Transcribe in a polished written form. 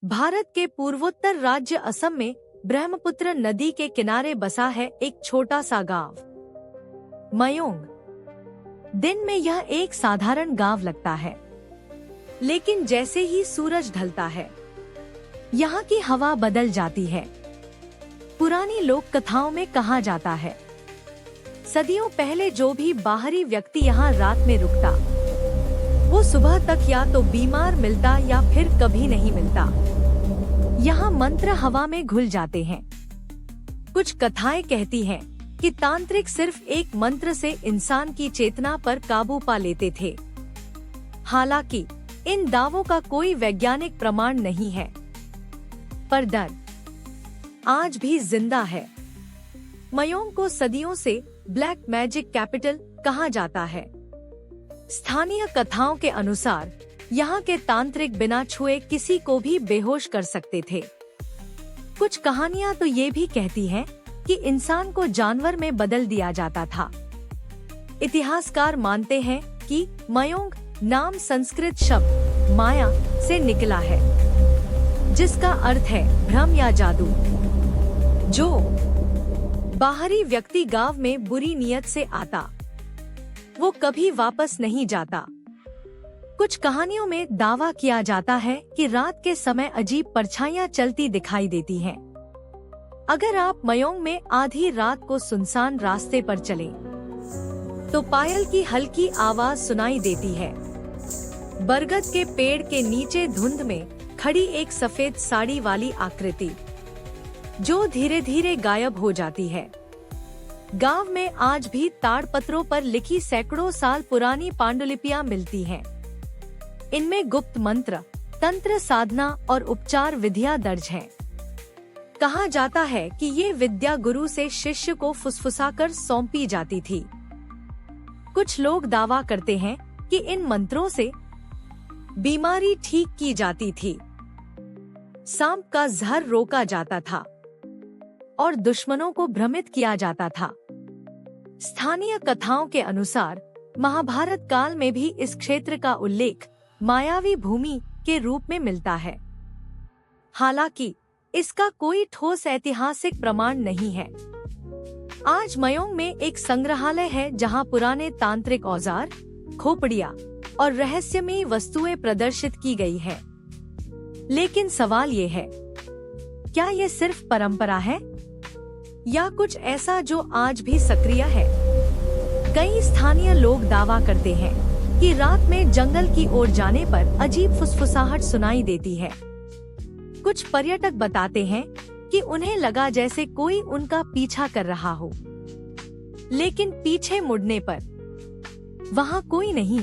भारत के पूर्वोत्तर राज्य असम में ब्रह्मपुत्र नदी के किनारे बसा है एक छोटा सा गांव मयोंग। दिन में यह एक साधारण गांव लगता है, लेकिन जैसे ही सूरज ढलता है यहाँ की हवा बदल जाती है। पुरानी लोक कथाओं में कहा जाता है, सदियों पहले जो भी बाहरी व्यक्ति यहाँ रात में रुकता वो सुबह तक या तो बीमार मिलता या फिर कभी नहीं मिलता। यहाँ मंत्र हवा में घुल जाते हैं। कुछ कथाएं कहती हैं कि तांत्रिक सिर्फ एक मंत्र से इंसान की चेतना पर काबू पा लेते थे। हालांकि इन दावों का कोई वैज्ञानिक प्रमाण नहीं है, पर डर आज भी जिंदा है। मयोंग को सदियों से ब्लैक मैजिक कैपिटल कहा जाता है। स्थानीय कथाओं के अनुसार यहाँ के तांत्रिक बिना छुए किसी को भी बेहोश कर सकते थे। कुछ कहानियाँ तो ये भी कहती हैं कि इंसान को जानवर में बदल दिया जाता था। इतिहासकार मानते हैं कि मयोंग नाम संस्कृत शब्द माया से निकला है, जिसका अर्थ है भ्रम या जादू। जो बाहरी व्यक्ति गांव में बुरी नियत से आता वो कभी वापस नहीं जाता। कुछ कहानियों में दावा किया जाता है कि रात के समय अजीब परछाइयां चलती दिखाई देती हैं। अगर आप मयोंग में आधी रात को सुनसान रास्ते पर चलें, तो पायल की हल्की आवाज सुनाई देती है। बरगद के पेड़ के नीचे धुंध में खड़ी एक सफेद साड़ी वाली आकृति जो धीरे धीरे गायब हो जाती है। गांव में आज भी ताड़पत्रों पर लिखी सैकड़ों साल पुरानी पांडुलिपियां मिलती हैं। इनमें गुप्त मंत्र, तंत्र साधना और उपचार विधियां दर्ज हैं। कहा जाता है कि ये विद्या गुरु से शिष्य को फुसफुसाकर सौंपी जाती थी। कुछ लोग दावा करते हैं कि इन मंत्रों से बीमारी ठीक की जाती थी, सांप का जहर रोका जाता था और दुश्मनों को भ्रमित किया जाता था। स्थानीय कथाओं के अनुसार महाभारत काल में भी इस क्षेत्र का उल्लेख मायावी भूमि के रूप में मिलता है। हालांकि इसका कोई ठोस ऐतिहासिक प्रमाण नहीं है। आज मयोंग में एक संग्रहालय है जहां पुराने तांत्रिक औजार, खोपड़ियां और रहस्यमयी वस्तुएं प्रदर्शित की गई है। लेकिन सवाल ये है, क्या ये सिर्फ परंपरा है या कुछ ऐसा जो आज भी सक्रिय है? कई स्थानीय लोग दावा करते हैं कि रात में जंगल की ओर जाने पर अजीब फुसफुसाहट सुनाई देती है। कुछ पर्यटक बताते हैं कि उन्हें लगा जैसे कोई उनका पीछा कर रहा हो, लेकिन पीछे मुड़ने पर वहाँ कोई नहीं।